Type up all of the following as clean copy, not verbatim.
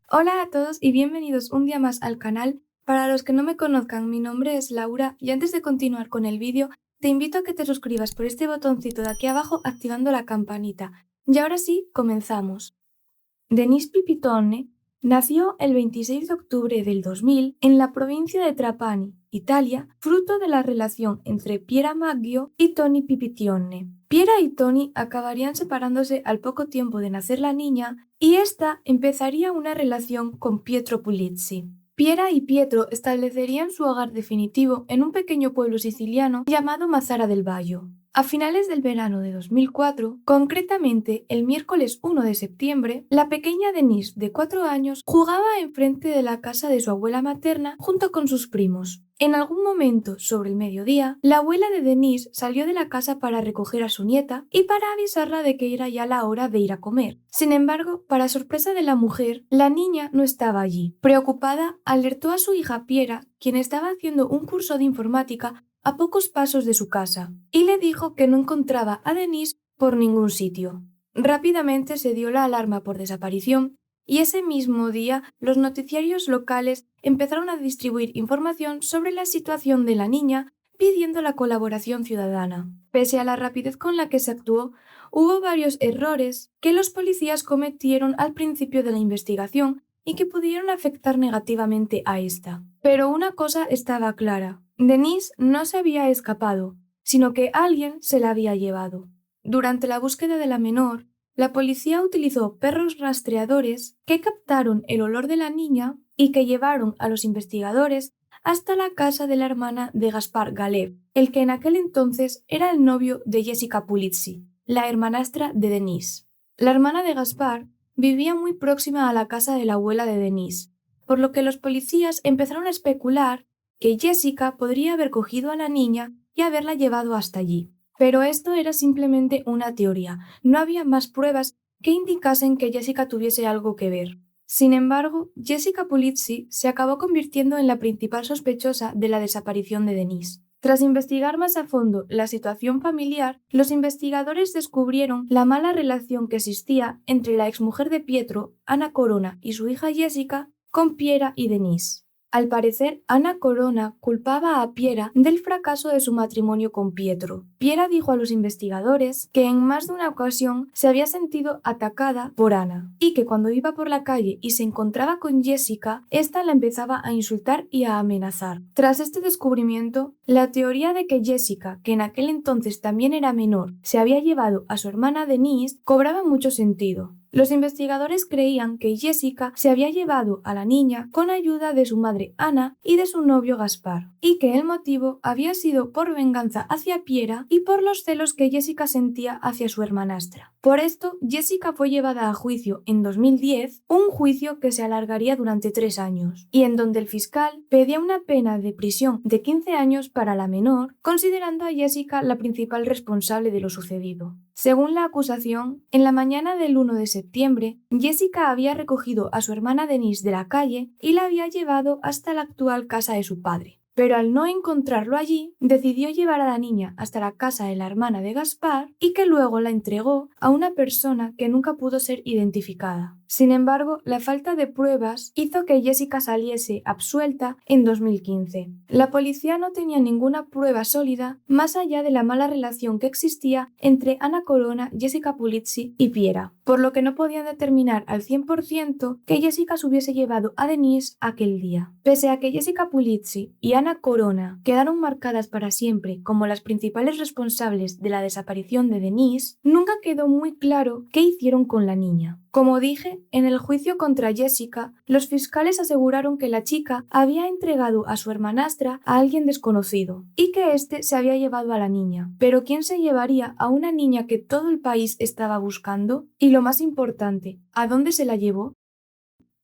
Hola a todos y bienvenidos un día más al canal. Para los que no me conozcan, mi nombre es Laura y antes de continuar con el vídeo, te invito a que te suscribas por este botoncito de aquí abajo activando la campanita. Y ahora sí, comenzamos. Denise Pipitone nació el 26 de octubre del 2000 en la provincia de Trapani, Italia, fruto de la relación entre Piera Maggio y Tony Pipitione. Piera y Tony acabarían separándose al poco tiempo de nacer la niña y ésta empezaría una relación con Pietro Pulizzi. Piera y Pietro establecerían su hogar definitivo en un pequeño pueblo siciliano llamado Mazara del Vallo. A finales del verano de 2004, concretamente el miércoles 1 de septiembre, la pequeña Denise, de 4 años, jugaba enfrente de la casa de su abuela materna junto con sus primos. En algún momento, sobre el mediodía, la abuela de Denise salió de la casa para recoger a su nieta y para avisarla de que era ya la hora de ir a comer. Sin embargo, para sorpresa de la mujer, la niña no estaba allí. Preocupada, alertó a su hija Piera, quien estaba haciendo un curso de informática a pocos pasos de su casa, y le dijo que no encontraba a Denise por ningún sitio. Rápidamente se dio la alarma por desaparición y ese mismo día los noticiarios locales empezaron a distribuir información sobre la situación de la niña pidiendo la colaboración ciudadana. Pese a la rapidez con la que se actuó, hubo varios errores que los policías cometieron al principio de la investigación y que pudieron afectar negativamente a esta. Pero una cosa estaba clara: Denise no se había escapado, sino que alguien se la había llevado. Durante la búsqueda de la menor, la policía utilizó perros rastreadores que captaron el olor de la niña y que llevaron a los investigadores hasta la casa de la hermana de Gaspar Galev, el que en aquel entonces era el novio de Jessica Pulizzi, la hermanastra de Denise. La hermana de Gaspar vivía muy próxima a la casa de la abuela de Denise, por lo que los policías empezaron a especular que Jessica podría haber cogido a la niña y haberla llevado hasta allí. Pero esto era simplemente una teoría, no había más pruebas que indicasen que Jessica tuviese algo que ver. Sin embargo, Jessica Pulizzi se acabó convirtiendo en la principal sospechosa de la desaparición de Denise. Tras investigar más a fondo la situación familiar, los investigadores descubrieron la mala relación que existía entre la exmujer de Pietro, Ana Corona, y su hija Jessica con Piera y Denise. Al parecer, Ana Corona culpaba a Piera del fracaso de su matrimonio con Pietro. Piera dijo a los investigadores que en más de una ocasión se había sentido atacada por Ana y que cuando iba por la calle y se encontraba con Jessica, ésta la empezaba a insultar y a amenazar. Tras este descubrimiento, la teoría de que Jessica, que en aquel entonces también era menor, se había llevado a su hermana Denise cobraba mucho sentido. Los investigadores creían que Jessica se había llevado a la niña con ayuda de su madre Ana y de su novio Gaspar, y que el motivo había sido por venganza hacia Piera y por los celos que Jessica sentía hacia su hermanastra. Por esto, Jessica fue llevada a juicio en 2010, un juicio que se alargaría durante 3 años, y en donde el fiscal pedía una pena de prisión de 15 años para la menor, considerando a Jessica la principal responsable de lo sucedido. Según la acusación, en la mañana del 1 de septiembre, Jessica había recogido a su hermana Denise de la calle y la había llevado hasta la actual casa de su padre. Pero al no encontrarlo allí, decidió llevar a la niña hasta la casa de la hermana de Gaspar y que luego la entregó a una persona que nunca pudo ser identificada. Sin embargo, la falta de pruebas hizo que Jessica saliese absuelta en 2015. La policía no tenía ninguna prueba sólida más allá de la mala relación que existía entre Ana Corona, Jessica Pulizzi y Piera, por lo que no podían determinar al 100% que Jessica se hubiese llevado a Denise aquel día. Pese a que Jessica Pulizzi y Ana Corona quedaron marcadas para siempre como las principales responsables de la desaparición de Denise, nunca quedó muy claro qué hicieron con la niña. Como dije, en el juicio contra Jessica, los fiscales aseguraron que la chica había entregado a su hermanastra a alguien desconocido y que éste se había llevado a la niña. Pero ¿quién se llevaría a una niña que todo el país estaba buscando? Y lo más importante, ¿a dónde se la llevó?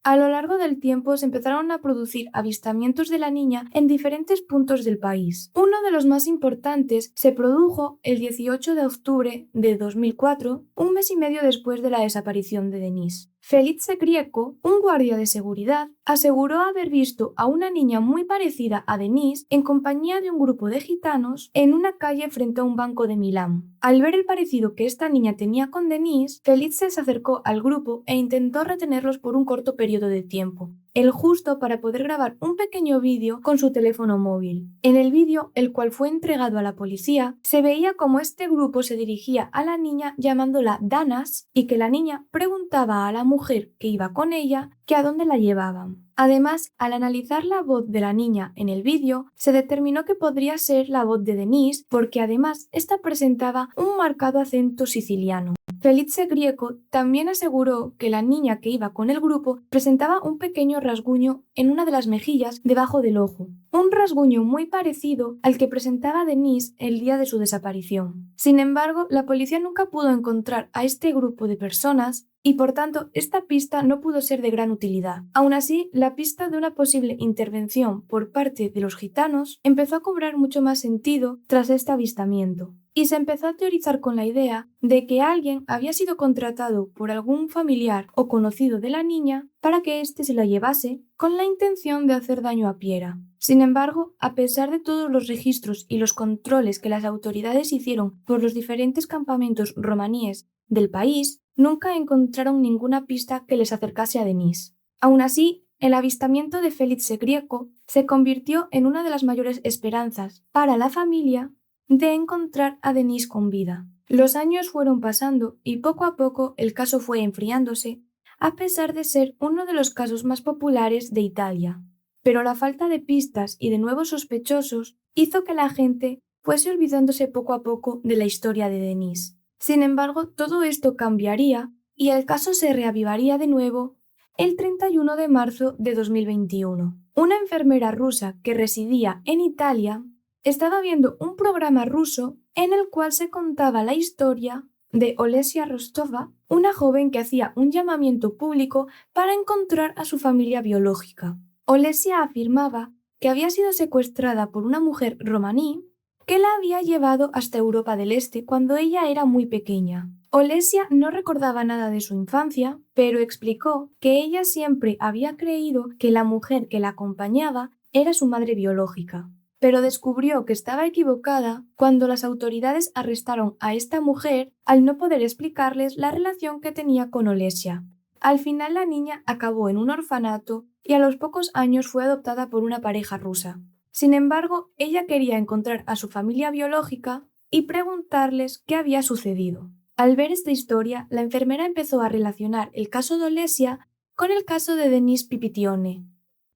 A lo largo del tiempo se empezaron a producir avistamientos de la niña en diferentes puntos del país. Uno de los más importantes se produjo el 18 de octubre de 2004, un mes y medio después de la desaparición de Denise. Felice Grieco, un guardia de seguridad, aseguró haber visto a una niña muy parecida a Denise en compañía de un grupo de gitanos en una calle frente a un banco de Milán. Al ver el parecido que esta niña tenía con Denise, Felice se acercó al grupo e intentó retenerlos por un corto periodo de tiempo, el justo para poder grabar un pequeño vídeo con su teléfono móvil. En el vídeo, el cual fue entregado a la policía, se veía como este grupo se dirigía a la niña llamándola Danas y que la niña preguntaba a la mujer que iba con ella que a dónde la llevaban. Además, al analizar la voz de la niña en el vídeo, se determinó que podría ser la voz de Denise porque además esta presentaba un marcado acento siciliano. Felice Grieco también aseguró que la niña que iba con el grupo presentaba un pequeño rasguño en una de las mejillas debajo del ojo, un rasguño muy parecido al que presentaba Denise el día de su desaparición. Sin embargo, la policía nunca pudo encontrar a este grupo de personas y por tanto esta pista no pudo ser de gran utilidad. Aún así, la pista de una posible intervención por parte de los gitanos empezó a cobrar mucho más sentido tras este avistamiento. Y se empezó a teorizar con la idea de que alguien había sido contratado por algún familiar o conocido de la niña para que éste se la llevase con la intención de hacer daño a Piera. Sin embargo, a pesar de todos los registros y los controles que las autoridades hicieron por los diferentes campamentos romaníes del país, nunca encontraron ninguna pista que les acercase a Denise. Aún así, el avistamiento de Felice Grieco se convirtió en una de las mayores esperanzas para la familia de encontrar a Denise con vida. Los años fueron pasando y poco a poco el caso fue enfriándose, a pesar de ser uno de los casos más populares de Italia. Pero la falta de pistas y de nuevos sospechosos hizo que la gente fuese olvidándose poco a poco de la historia de Denise. Sin embargo, todo esto cambiaría y el caso se reavivaría de nuevo el 31 de marzo de 2021. Una enfermera rusa que residía en Italia estaba viendo un programa ruso en el cual se contaba la historia de Olesia Rostova, una joven que hacía un llamamiento público para encontrar a su familia biológica. Olesia afirmaba que había sido secuestrada por una mujer romaní que la había llevado hasta Europa del Este cuando ella era muy pequeña. Olesia no recordaba nada de su infancia, pero explicó que ella siempre había creído que la mujer que la acompañaba era su madre biológica, pero descubrió que estaba equivocada cuando las autoridades arrestaron a esta mujer al no poder explicarles la relación que tenía con Olesia. Al final la niña acabó en un orfanato y a los pocos años fue adoptada por una pareja rusa. Sin embargo, ella quería encontrar a su familia biológica y preguntarles qué había sucedido. Al ver esta historia, la enfermera empezó a relacionar el caso de Olesia con el caso de Denise Pipitione.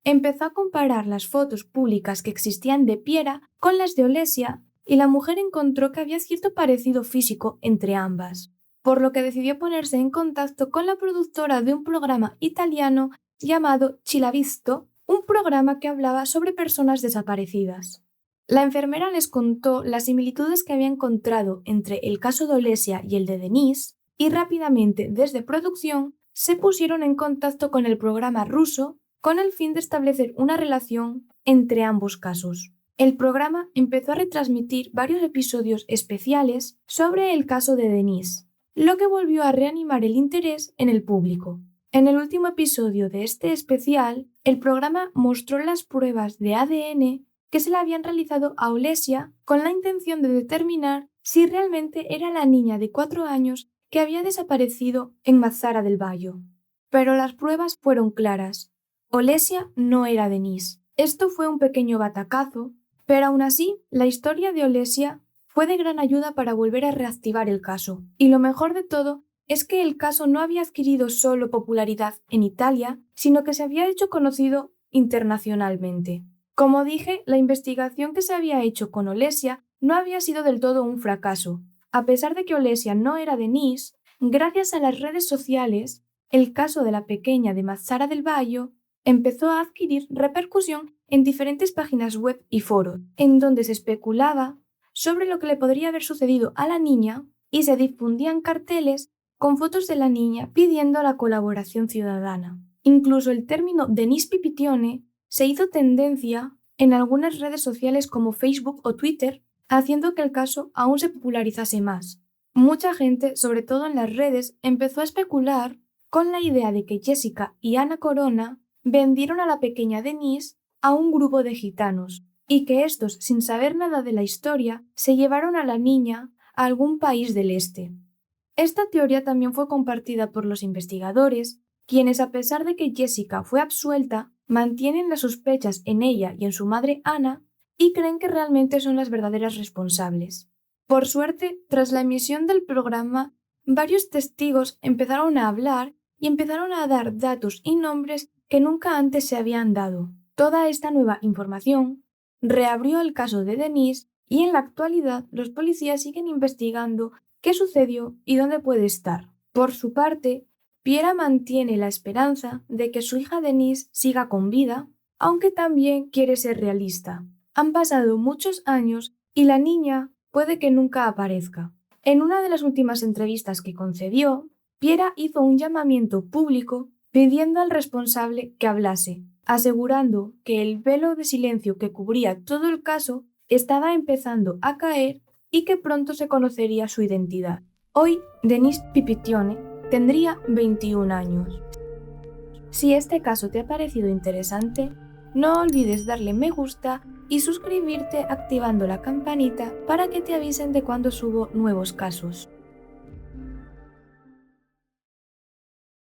Empezó a comparar las fotos públicas que existían de Piera con las de Olesia y la mujer encontró que había cierto parecido físico entre ambas, por lo que decidió ponerse en contacto con la productora de un programa italiano llamado Cilavisto, un programa que hablaba sobre personas desaparecidas. La enfermera les contó las similitudes que había encontrado entre el caso de Olesia y el de Denise y rápidamente desde producción se pusieron en contacto con el programa ruso con el fin de establecer una relación entre ambos casos. El programa empezó a retransmitir varios episodios especiales sobre el caso de Denise, lo que volvió a reanimar el interés en el público. En el último episodio de este especial, el programa mostró las pruebas de ADN que se le habían realizado a Olesia con la intención de determinar si realmente era la niña de 4 años que había desaparecido en Mazara del Vallo. Pero las pruebas fueron claras. Olesia no era Denise. Esto fue un pequeño batacazo, pero aún así, la historia de Olesia fue de gran ayuda para volver a reactivar el caso. Y lo mejor de todo es que el caso no había adquirido solo popularidad en Italia, sino que se había hecho conocido internacionalmente. Como dije, la investigación que se había hecho con Olesia no había sido del todo un fracaso. A pesar de que Olesia no era Denise, gracias a las redes sociales, el caso de la pequeña de Mazara del Vallo empezó a adquirir repercusión en diferentes páginas web y foros, en donde se especulaba sobre lo que le podría haber sucedido a la niña y se difundían carteles con fotos de la niña pidiendo la colaboración ciudadana. Incluso el término Denise Pipitione se hizo tendencia en algunas redes sociales como Facebook o Twitter, haciendo que el caso aún se popularizase más. Mucha gente, sobre todo en las redes, empezó a especular con la idea de que Jessica y Ana Corona vendieron a la pequeña Denise a un grupo de gitanos y que estos, sin saber nada de la historia, se llevaron a la niña a algún país del este. Esta teoría también fue compartida por los investigadores, quienes, a pesar de que Jessica fue absuelta, mantienen las sospechas en ella y en su madre Ana y creen que realmente son las verdaderas responsables. Por suerte, tras la emisión del programa, varios testigos empezaron a hablar y empezaron a dar datos y nombres que nunca antes se habían dado. Toda esta nueva información reabrió el caso de Denise y en la actualidad los policías siguen investigando qué sucedió y dónde puede estar. Por su parte, Piera mantiene la esperanza de que su hija Denise siga con vida, aunque también quiere ser realista. Han pasado muchos años y la niña puede que nunca aparezca. En una de las últimas entrevistas que concedió, Piera hizo un llamamiento público pidiendo al responsable que hablase, asegurando que el velo de silencio que cubría todo el caso estaba empezando a caer y que pronto se conocería su identidad. Hoy, Denise Pipittione tendría 21 años. Si este caso te ha parecido interesante, no olvides darle me gusta y suscribirte activando la campanita para que te avisen de cuando subo nuevos casos.